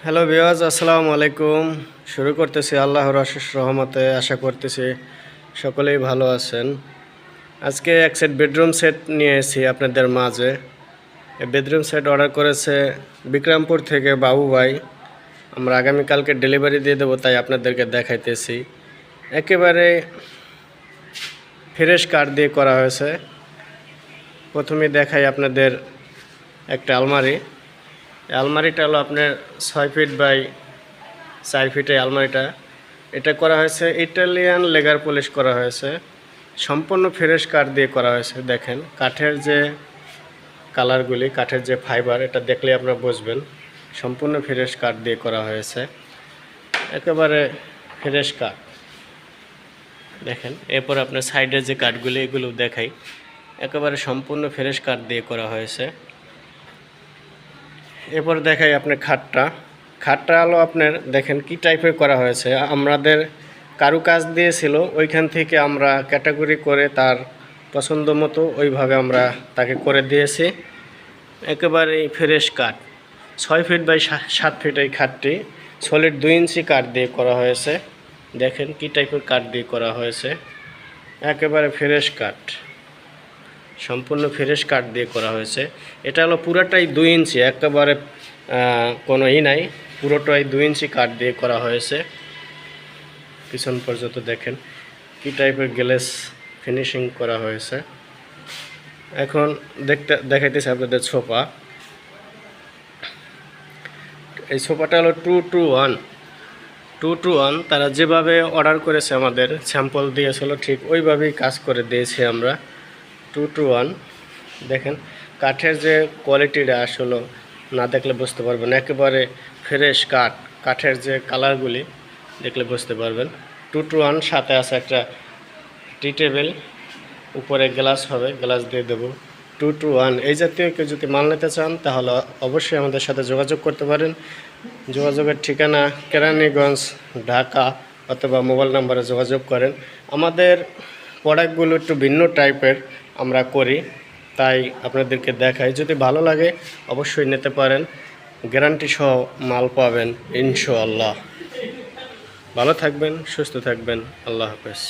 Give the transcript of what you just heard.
Hello viewers, আসসালামু আলাইকুম। শুরু করতেছি আল্লাহর অশেষ রহমতে। আশা করতেছি সকলেই ভালো আছেন। আজকে এক সেট বেডরুম সেট নিয়ে এসেছি আপনাদের মাঝে। এই বেডরুম সেট অর্ডার করেছে বিক্রমপুর থেকে বাবু ভাই। আমরা আগামীকালকে ডেলিভারি দিয়ে দেবো, তাই আপনাদেরকে দেখাইতেছি। একেবারে ফ্রেশ কাঠ দিয়ে করা হয়েছে। প্রথমে দেখাই আপনাদের একটা আলমারি। আলমারিটা হলো আপনার 6 ফিট বাই 4 ফিটের আলমারিটা। এটা করা হয়েছে ইটালিয়ান লেগার পলিশ করা হয়েছে, সম্পূর্ণ ফ্রেশ কাঠ দিয়ে করা হয়েছে। দেখেন কাঠের যে কালারগুলি, কাঠের যে ফাইবার, এটা দেখলে আপনারা বুঝবেন সম্পূর্ণ ফ্রেশ কাঠ দিয়ে করা হয়েছে। একেবারে ফ্রেশ কাঠ দেখেন। এরপর আপনার সাইডের যে কাঠগুলি, এগুলো দেখাই। একেবারে সম্পূর্ণ ফ্রেশ কাঠ দিয়ে করা হয়েছে। এরপর দেখাই আপনার খাটটা হলো আপনার দেখেন কি টাইপের করা হয়েছে। আমাদের কারুকাজ দিয়েছিল, ওইখান থেকে আমরা ক্যাটাগরি করে তার পছন্দ মতো ওইভাবে আমরা তাকে করে দিয়েছি। একেবারেই ফ্রেশ কাঠ। 6 ফিট বাই 7 ফিট এই খাটটি সলিড 2 ইঞ্চি কাঠ দিয়ে করা হয়েছে। দেখেন কি টাইপের কাঠ দিয়ে করা হয়েছে। একেবারে ফ্রেশ কাঠ, সম্পূর্ণ ফ্রেশ কাঠ দিয়ে করা হয়েছে। এটা হলো পুরাটাই 2 ইঞ্চি, একেবারে কোনো নাই, পুরোটাই 2 ইঞ্চি কাঠ দিয়ে করা হয়েছে। পিছন পর্যন্ত দেখেন কি টাইপের গ্লেস ফিনিশিং করা হয়েছে। এখন দেখাইতেছি আপনাদের সোফা। এই সোফাটা হলো 2-to-1 তারা যেভাবে অর্ডার করেছে, আমাদের স্যাম্পল দিয়েছিল, ঠিক ওইভাবেই কাজ করে দিয়েছি আমরা। 2-to-1 দেখেন কাঠের যে কোয়ালিটিটা আসলে না দেখলে বুঝতে পারবেন। একেবারে ফ্রেশ কাঠের যে কালারগুলি দেখলে বুঝতে পারবেন। 2-to-1 সাথে আছে একটা টি টেবিল, উপরে গ্লাস হবে, গ্লাস দিয়ে দেবো। 2-to-1 এই জাতীয় কেউ যদি মাল নিতে চান তাহলে অবশ্যই আমাদের সাথে যোগাযোগ করতে পারেন। যোগাযোগের ঠিকানা কেরানীগঞ্জ, ঢাকা, অথবা মোবাইল নাম্বারে যোগাযোগ করেন। আমাদের প্রোডাক্টগুলো একটু ভিন্ন টাইপের আমরা করি, তাই আপনাদেরকে দেখাই। যদি ভালো লাগে অবশ্যই নিতে পারেন, গ্যারান্টি সহ মাল পাবেন ইনশাআল্লাহ। ভালো থাকবেন, সুস্থ থাকবেন। আল্লাহ হাফেজ।